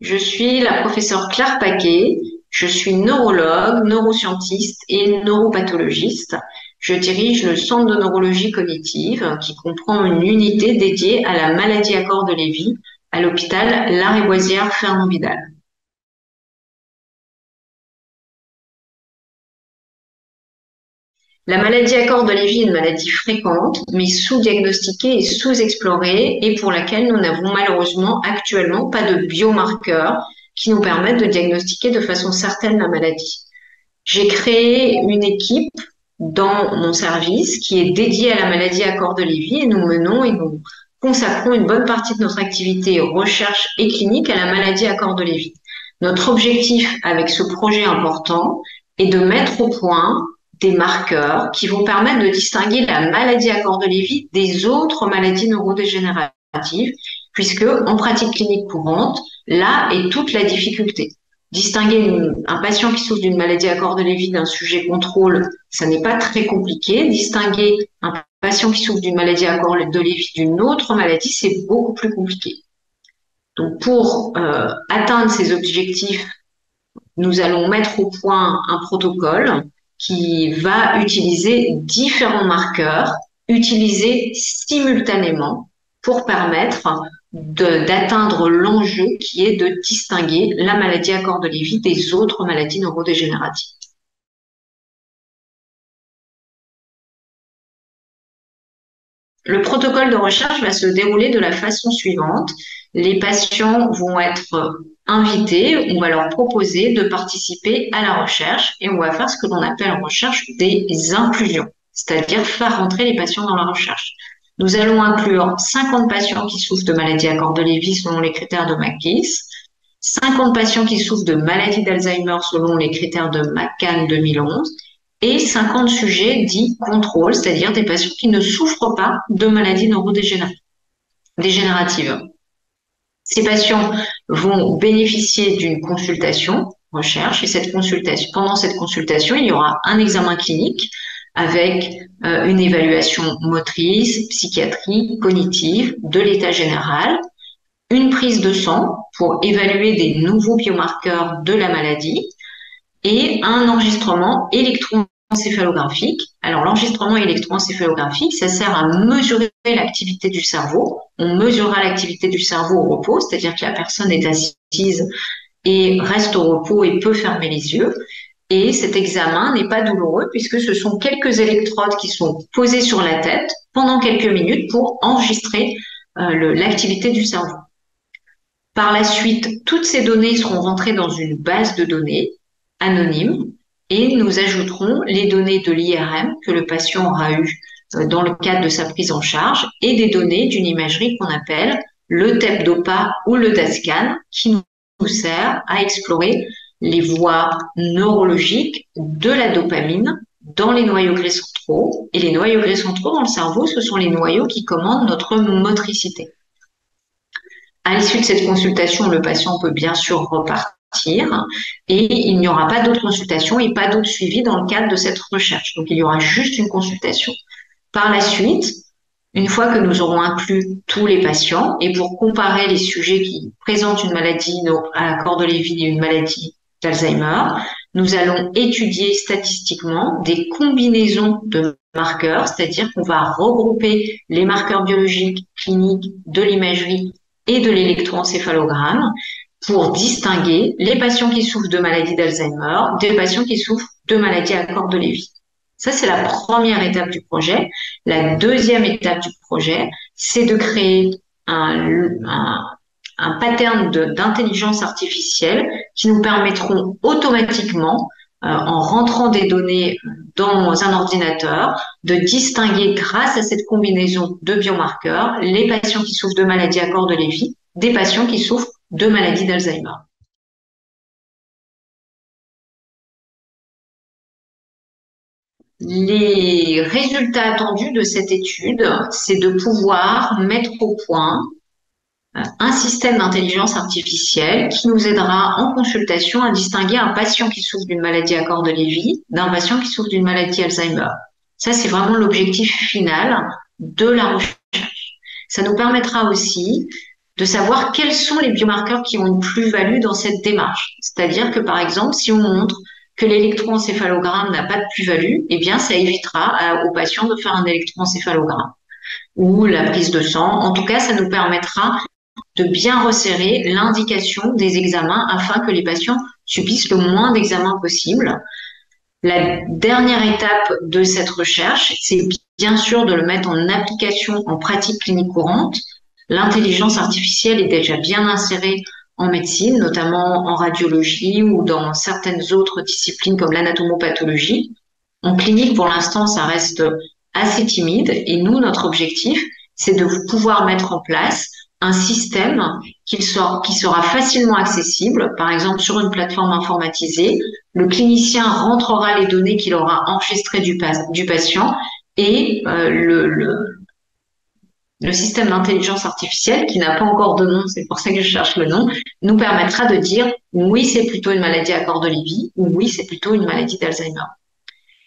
Je suis la professeure Claire Paquet. Je suis neurologue, neuroscientiste et neuropathologiste. Je dirige le Centre de neurologie cognitive qui comprend une unité dédiée à la maladie à corps de Lévy à l'hôpital Lariboisière Fernand Vidal. La maladie à corps de Lévy est une maladie fréquente, mais sous-diagnostiquée et sous-explorée, et pour laquelle nous n'avons malheureusement actuellement pas de biomarqueurs qui nous permettent de diagnostiquer de façon certaine la maladie. J'ai créé une équipe dans mon service qui est dédiée à la maladie à corps de Lévy et nous menons et nous consacrons une bonne partie de notre activité recherche et clinique à la maladie à corps de Lévy. Notre objectif avec ce projet important est de mettre au point des marqueurs qui vont permettre de distinguer la maladie à corps de Lévy des autres maladies neurodégénératives, puisque en pratique clinique courante, là est toute la difficulté. Distinguer un patient qui souffre d'une maladie à corps de Lévy d'un sujet contrôle, ça n'est pas très compliqué. Distinguer un patient qui souffre d'une maladie à corps de Lévy d'une autre maladie, c'est beaucoup plus compliqué. Donc, pour atteindre ces objectifs, nous allons mettre au point un protocole qui va utiliser différents marqueurs utilisés simultanément pour permettre d'atteindre l'enjeu qui est de distinguer la maladie à corps de Lévy des autres maladies neurodégénératives. Le protocole de recherche va se dérouler de la façon suivante. Les patients vont être invités, on va leur proposer de participer à la recherche et on va faire ce que l'on appelle en recherche des inclusions, c'est-à-dire faire rentrer les patients dans la recherche. Nous allons inclure 50 patients qui souffrent de maladie à corps de Lévy selon les critères de McGills, 50 patients qui souffrent de maladie d'Alzheimer selon les critères de McCann 2011 et 50 sujets dits contrôle, c'est-à-dire des patients qui ne souffrent pas de maladies neurodégénératives. Ces patients vont bénéficier d'une consultation recherche et pendant cette consultation, il y aura un examen clinique avec une évaluation motrice, psychiatrique, cognitive de l'état général, une prise de sang pour évaluer des nouveaux biomarqueurs de la maladie et un enregistrement électroencéphalographique. Alors, l'enregistrement électroencéphalographique, ça sert à mesurer l'activité du cerveau. On mesurera l'activité du cerveau au repos, c'est-à-dire que la personne est assise et reste au repos et peut fermer les yeux. Et cet examen n'est pas douloureux puisque ce sont quelques électrodes qui sont posées sur la tête pendant quelques minutes pour enregistrer l'activité du cerveau. Par la suite, toutes ces données seront rentrées dans une base de données anonyme et nous ajouterons les données de l'IRM que le patient aura eu dans le cadre de sa prise en charge et des données d'une imagerie qu'on appelle le TEP-DOPA ou le DASCAN qui nous sert à explorer les voies neurologiques de la dopamine dans les noyaux gris centraux. Et les noyaux gris centraux dans le cerveau, ce sont les noyaux qui commandent notre motricité. À l'issue de cette consultation, le patient peut bien sûr repartir et il n'y aura pas d'autres consultations et pas d'autres suivis dans le cadre de cette recherche. Donc, il y aura juste une consultation. Par la suite, une fois que nous aurons inclus tous les patients et pour comparer les sujets qui présentent une maladie à corps de Lévy et une maladie d'Alzheimer, nous allons étudier statistiquement des combinaisons de marqueurs, c'est-à-dire qu'on va regrouper les marqueurs biologiques, cliniques, de l'imagerie et de l'électroencéphalogramme pour distinguer les patients qui souffrent de maladie d'Alzheimer des patients qui souffrent de maladie à corps de Lévy. Ça, c'est la première étape du projet. La deuxième étape du projet, c'est de créer un pattern d'intelligence artificielle qui nous permettront automatiquement, en rentrant des données dans un ordinateur, de distinguer grâce à cette combinaison de biomarqueurs les patients qui souffrent de maladie à corps de Lévy des patients qui souffrent de maladie d'Alzheimer. Les résultats attendus de cette étude, c'est de pouvoir mettre au point un système d'intelligence artificielle qui nous aidera en consultation à distinguer un patient qui souffre d'une maladie à corps de Lévy d'un patient qui souffre d'une maladie Alzheimer. Ça, c'est vraiment l'objectif final de la recherche. Ça nous permettra aussi de savoir quels sont les biomarqueurs qui ont une plus-value dans cette démarche. C'est-à-dire que, par exemple, si on montre que l'électroencéphalogramme n'a pas de plus-value, eh bien, ça évitera aux patients de faire un électroencéphalogramme ou la prise de sang. En tout cas, ça nous permettra de bien resserrer l'indication des examens afin que les patients subissent le moins d'examens possible. La dernière étape de cette recherche, c'est bien sûr de le mettre en application en pratique clinique courante. L'intelligence artificielle est déjà bien insérée en médecine, notamment en radiologie ou dans certaines autres disciplines comme l'anatomopathologie. En clinique, pour l'instant, ça reste assez timide et nous, notre objectif, c'est de pouvoir mettre en place un système qui sera facilement accessible, par exemple sur une plateforme informatisée. Le clinicien rentrera les données qu'il aura enregistrées du patient et le système d'intelligence artificielle, qui n'a pas encore de nom, c'est pour ça que je cherche le nom, nous permettra de dire oui, c'est plutôt une maladie à corps de Lévy ou oui, c'est plutôt une maladie d'Alzheimer.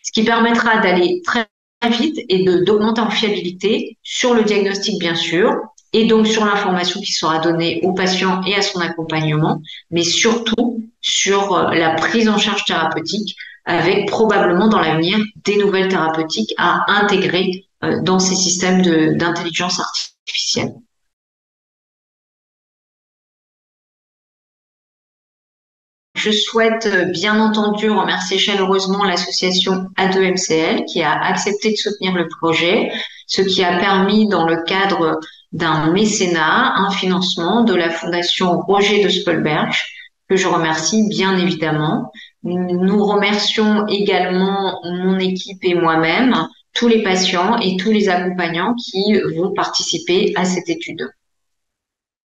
Ce qui permettra d'aller très vite et d'augmenter en fiabilité sur le diagnostic, bien sûr, et donc sur l'information qui sera donnée au patient et à son accompagnement, mais surtout sur la prise en charge thérapeutique, avec probablement dans l'avenir des nouvelles thérapeutiques à intégrer dans ces systèmes d'intelligence artificielle. Je souhaite bien entendu remercier chaleureusement l'association A2MCL qui a accepté de soutenir le projet, ce qui a permis dans le cadre d'un mécénat, un financement de la fondation Roger de Spolberg, que je remercie bien évidemment. Nous remercions également mon équipe et moi-même, tous les patients et tous les accompagnants qui vont participer à cette étude.